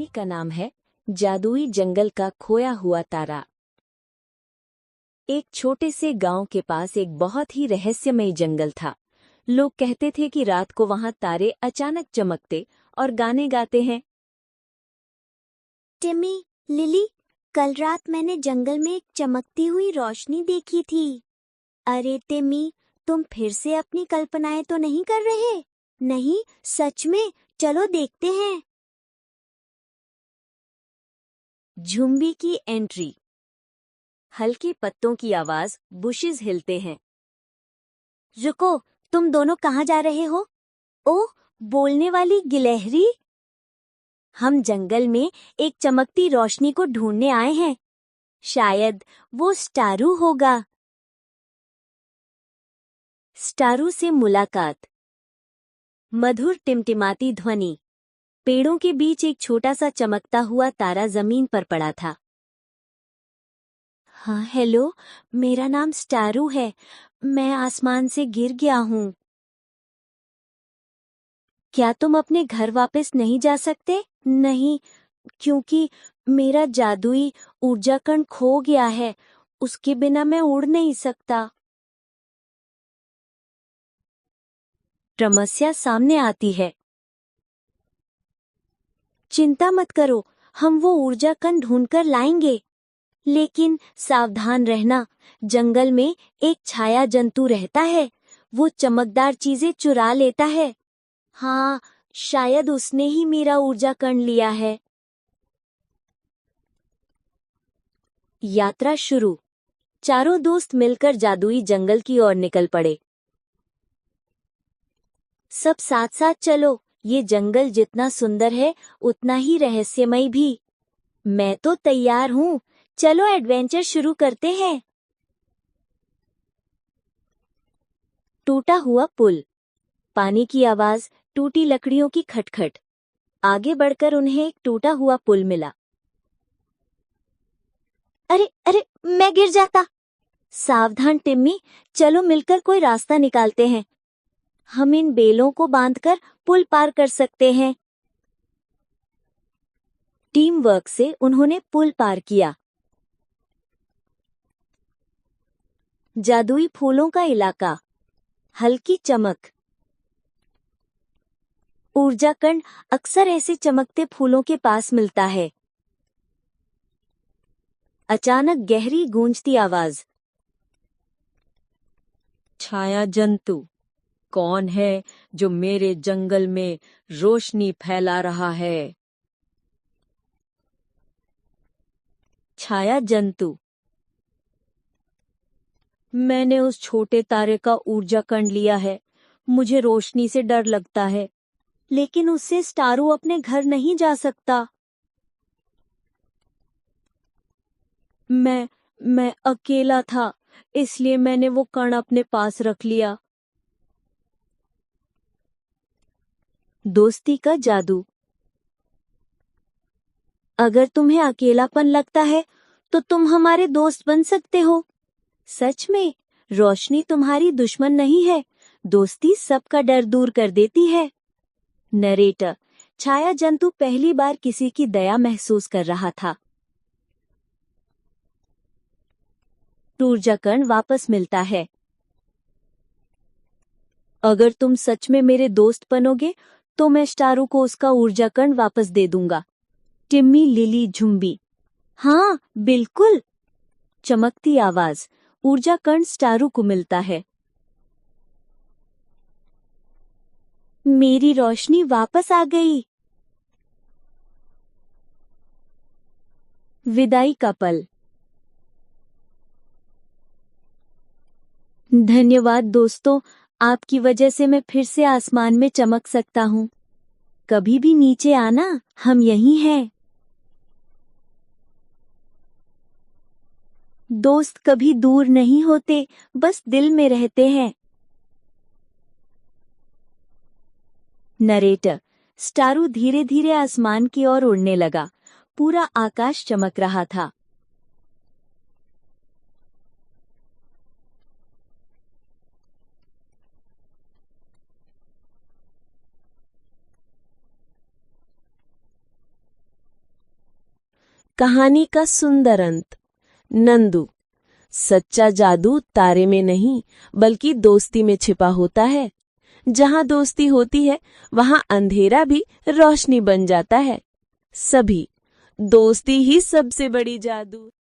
का नाम है जादुई जंगल का खोया हुआ तारा। एक छोटे से गांव के पास एक बहुत ही रहस्यमयी जंगल था। लोग कहते थे कि रात को वहां तारे अचानक चमकते और गाने गाते हैं। टिमी, लिली, कल रात मैंने जंगल में एक चमकती हुई रोशनी देखी थी। अरे टिमी, तुम फिर से अपनी कल्पनाएं तो नहीं कर रहे? नहीं, सच में, चलो देखते हैं। झुम्बी की एंट्री। हल्के पत्तों की आवाज, बुशेस हिलते हैं। रुको, तुम दोनों कहाँ जा रहे हो? ओह, बोलने वाली गिलहरी। हम जंगल में एक चमकती रोशनी को ढूंढने आए हैं। शायद वो स्टारू होगा। स्टारू से मुलाकात। मधुर टिमटिमाती ध्वनि। पेड़ों के बीच एक छोटा सा चमकता हुआ तारा जमीन पर पड़ा था। हाँ, हेलो, मेरा नाम स्टारू है। मैं आसमान से गिर गया हूँ। क्या तुम अपने घर वापस नहीं जा सकते? नहीं, क्योंकि मेरा जादुई ऊर्जा कण खो गया है। उसके बिना मैं उड़ नहीं सकता। समस्या सामने आती है। चिंता मत करो, हम वो ऊर्जा कण ढूंढकर लाएंगे। लेकिन सावधान रहना, जंगल में एक छाया जंतु रहता है। वो चमकदार चीजें चुरा लेता है। हाँ, शायद उसने ही मेरा ऊर्जा कण लिया है। यात्रा शुरू। चारों दोस्त मिलकर जादुई जंगल की ओर निकल पड़े। सब साथ साथ चलो। ये जंगल जितना सुंदर है, उतना ही रहस्यमय भी। मैं तो तैयार हूँ। चलो एडवेंचर शुरू करते हैं। टूटा हुआ पुल। पानी की आवाज, टूटी लकड़ियों की खटखट। आगे बढ़कर उन्हें एक टूटा हुआ पुल मिला। अरे अरे, मैं गिर जाता। सावधान टिम्मी, चलो मिलकर कोई रास्ता निकालते हैं। हम इन बेलों को बांधकर पुल पार कर सकते हैं। टीम वर्क से उन्होंने पुल पार किया। जादुई फूलों का इलाका। हल्की चमक। ऊर्जा कण अक्सर ऐसे चमकते फूलों के पास मिलता है। अचानक गहरी गूंजती आवाज। छाया जंतु कौन है जो मेरे जंगल में रोशनी फैला रहा है? छाया जंतु। मैंने उस छोटे तारे का ऊर्जा कण लिया है। मुझे रोशनी से डर लगता है। लेकिन उससे स्टारू अपने घर नहीं जा सकता। मैं अकेला था, इसलिए मैंने वो कण अपने पास रख लिया। दोस्ती का जादू। अगर तुम्हें अकेलापन लगता है तो तुम हमारे दोस्त बन सकते हो। सच में, रोशनी तुम्हारी दुश्मन नहीं है। दोस्ती सबका डर दूर कर देती है। नरेटर। छाया जंतु पहली बार किसी की दया महसूस कर रहा था। ऊर्जा कण वापस मिलता है। अगर तुम सच में मेरे दोस्त बनोगे तो मैं स्टारू को उसका ऊर्जा कण वापस दे दूंगा। टिम्मी, लिली, झुम्बी। हाँ, बिल्कुल। चमकती आवाज। ऊर्जा कण स्टारू को मिलता है। मेरी रोशनी वापस आ गई। विदाई का पल। धन्यवाद दोस्तों, आपकी वजह से मैं फिर से आसमान में चमक सकता हूँ। कभी भी नीचे आना, हम यहीं हैं। दोस्त कभी दूर नहीं होते, बस दिल में रहते हैं। नरेटर। स्टारू धीरे धीरे आसमान की ओर उड़ने लगा। पूरा आकाश चमक रहा था। कहानी का सुंदर अंत। नंदू, सच्चा जादू तारे में नहीं बल्कि दोस्ती में छिपा होता है। जहां दोस्ती होती है वहां अंधेरा भी रोशनी बन जाता है। सभी दोस्ती ही सबसे बड़ी जादू।